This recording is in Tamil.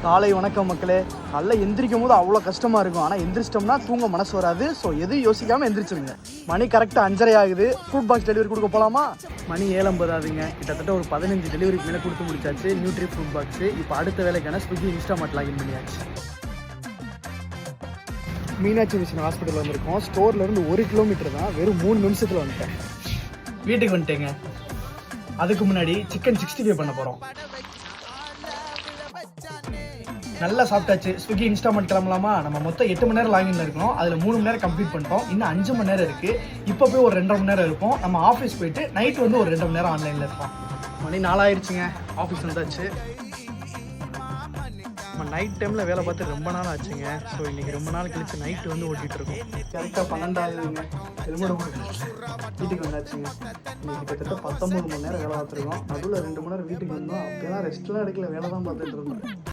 காலை வணக்கம் மக்களே. நல்லா எந்திரிக்கும் போது அவ்வளோ கஷ்டமாக இருக்கும். ஆனால் எந்திரிச்சிட்டோம்னா தூங்க மனசு வராது. ஸோ எதுவும் யோசிக்காமல் எந்திரிச்சிருங்க. மணி கரெக்டாக 5:30 ஆகுது. ஃப்ரூட் பாக்ஸ் டெலிவரி கொடுக்க போகலாமா? மணி 7:50 ஆகுதுங்க. கிட்டத்தட்ட ஒரு 15 டெலிவரிக்கு மேலே கொடுத்து முடிச்சாச்சு. Nutri fruit box. இப்போ அடுத்த வேலைக்கான ஸ்விக்கி இன்ஸ்டாமார்ட் லாகின் பண்ணியாச்சு. மீனாட்சி மிஷன் ஹாஸ்பிட்டல் வந்திருக்கோம். ஸ்டோர்லேருந்து 1 கிலோமீட்டர் தான். வெறும் 3 நிமிஷத்தில் வந்துட்டேன். வீட்டுக்கு வந்துட்டேங்க. அதுக்கு முன்னாடி சிக்கன் 65 பண்ண போகிறோம். நல்லா சாப்பிட்டாச்சு. ஸ்விக்கி இன்ஸ்டாமார்ட் கிளம்பலாமா? நம்ம மொத்தம் 8 மணி நேரம் லாகின்ல இருக்கணும். அதில் 3 மணி நேரம் கம்ப்ளீட் பண்ணிட்டோம். இன்னும் 5 மணி நேரம் இருக்குது. இப்போ போய் ஒரு 2.5 மணி நேரம் இருப்போம். நம்ம ஆஃபீஸ் போயிட்டு நைட்டு வந்து ஒரு 2 மணி நேரம் ஆன்லைனில் இருப்போம். மணி 4 ஆயிடுச்சுங்க. ஆஃபீஸ் வந்தாச்சு. நம்ம நைட் டைமில் வேலை பார்த்து ரொம்ப நாள் ஆச்சுங்க. ஸோ இன்றைக்கி ரொம்ப நாள் கழிச்சு நைட்டு வந்து ஓட்டிகிட்டு இருக்கோம். கரெக்டாக 12 ஆகுதுங்க. வீட்டுக்கு வந்தாச்சுங்க. இன்னைக்கு கிட்டத்தட்ட 19 மணி நேரம் வேலை பார்த்துருக்கோம். நடுவில் 2 மணி நேரம் வீட்டுக்கு வந்தோம். அப்போலாம் ரெஸ்ட்லாம் எடுக்கல, வேலை தான் பார்த்துட்டு இருந்தோம்.